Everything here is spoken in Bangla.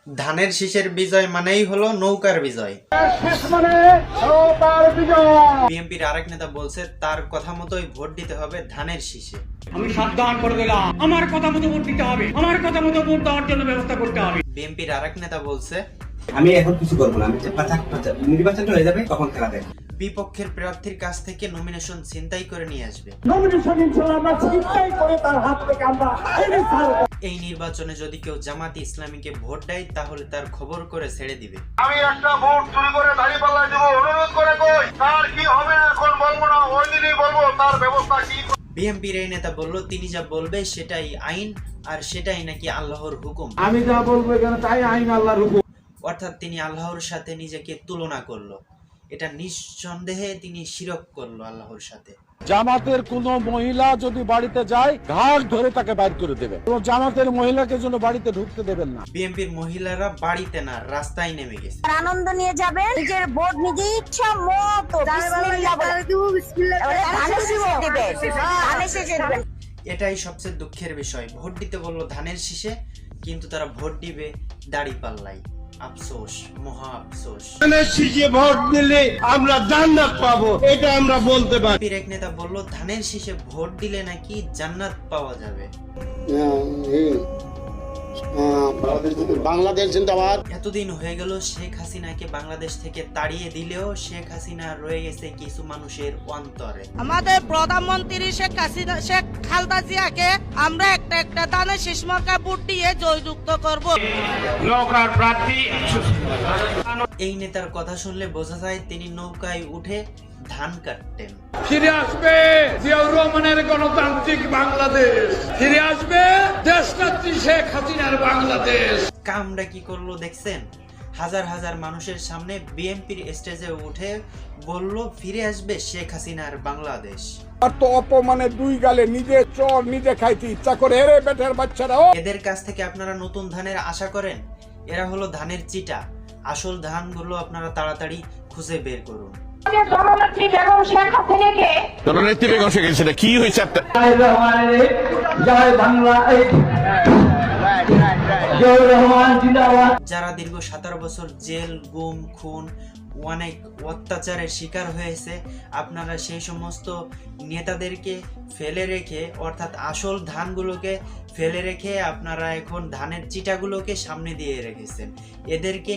ধানের শীষের বিজয় মানেই হলো নৌকার বিজয়। বিএনপির আরেক নেতা বলছে তার কথা মতোই ভোট দিতে হবে ধানের শীষে। আমি সাবধান করে দিলাম, আমার কথা মতো ভোট দিতে হবে, আমার কথা মতো ভোট দেওয়ার জন্য ব্যবস্থা করতে হবে। বিএনপির আরেক নেতা বলছে আমি এখন কিছু করবো না, আমি নির্বাচনটা হয়ে যাবে তখন খেলা দেখ। বিপক্ষের প্রার্থীর কাছ থেকে নমিনেশন ছিনতাই করে নিয়ে আসবে। এই নির্বাচনে যদি কেউ জামাত ইসলামীকে ভোট দেয় তাহলে তার খবর করে ছেড়ে দিবে। আমি একটা ভোট চুরি করে দাঁড়িপাল্লায় দেবো, অনুরোধ করে কই তার কি হবে এখন বলবো না, ওই দিনই বলবো তার ব্যবস্থা কি। বিএনপির এই নেতা বলল তিনি যা বলবে সেটাই আইন, আর সেটাই নাকি আল্লাহর হুকুম। আমি যা বলবো এখানে তাই আইন, আল্লাহর হুকুম। অর্থাৎ তিনি আল্লাহর সাথে নিজেকে তুলনা করলো। এটা নিঃসন্দেহে তিনি শিরক করলো আল্লাহর সাথে। জামাতের কোন মহিলা যদি বাড়িতে যায় ঘাট ধরে তাকে বাইর করে দেবে, জামাতের মহিলাকে যেন বাড়িতে ঢুকতে দেবেন না। বিএনপির মহিলারা বাড়িতে না রাস্তায় নেমে গেছে। আনন্দ নিয়ে যাবে, নিজের ভোট নিজে ইচ্ছা মতো এটাই সবচেয়ে দুঃখের বিষয়। ভোট দিতে বললো ধানের শীষে, কিন্তু তারা ভোট দিবে দাড়িপাল্লাই। আফসোস, মহা আফসোস। ভোট দিলে আমরা জান্নাত পাবো, এটা আমরা বলতে পারি। বিএনপির এক নেতা বলল ধানের শীষে ভোট দিলে নাকি জান্নাত পাওয়া যাবে। বাংলাদেশ জিন্দাবাদ। এতদিন হয়ে গেল শেখ হাসিনাকে বাংলাদেশ থেকে তাড়িয়ে দিলেও শেখ হাসিনা রয়ে গেছে কিছু মানুষের অন্তরে। আমাদের প্রধানমন্ত্রী শেখ খালেদা জিয়াকে আমরা একটা দানের শীষ মার্কায় ভোট দিয়ে জয়যুক্ত করব। এই নেতার কথা শুনলে বোঝা যায় তিনি নৌকায় উঠে ধান কাটতেন। ফিরে আসবে জিয়াউর রহমানের গণতান্ত্রিক বাংলাদেশ, ফিরে আসবে দেশনেত্রী শেখ হাসিনার বাংলাদেশ। কামটা কি করলো দেখছেন? হাজার হাজার মানুষের সামনে বিএনপির স্টেজে উঠে বলল ফিরে আসবে শেখ হাসিনার বাংলাদেশ। আর তো অপমানে দুই গালে নিজে চর নিজে খাইতে ইচ্ছা করে রে বেটার বাচ্চারা। এদের কাছ থেকে আপনারা নতুন ধানের আশা করেন? এরা হলো ধানের চিটা। আসল ধানগুলো আপনারা তাড়াতাড়ি খুঁজে বের করুন। জননেত্রী বেগম শেখ হাসিনা কি হয়েছে? যারা দীর্ঘ 17 বছর জেল, গুম, খুন, অনেক অত্যাচারের শিকার হয়েছে, আপনারা সেই সমস্ত নেতাদেরকে ফেলে রেখে, অর্থাৎ আসল ধানগুলোকে ফেলে রেখে আপনারা এখন ধানের চিটাগুলোকে সামনে দিয়ে রেখেছেন। এদেরকে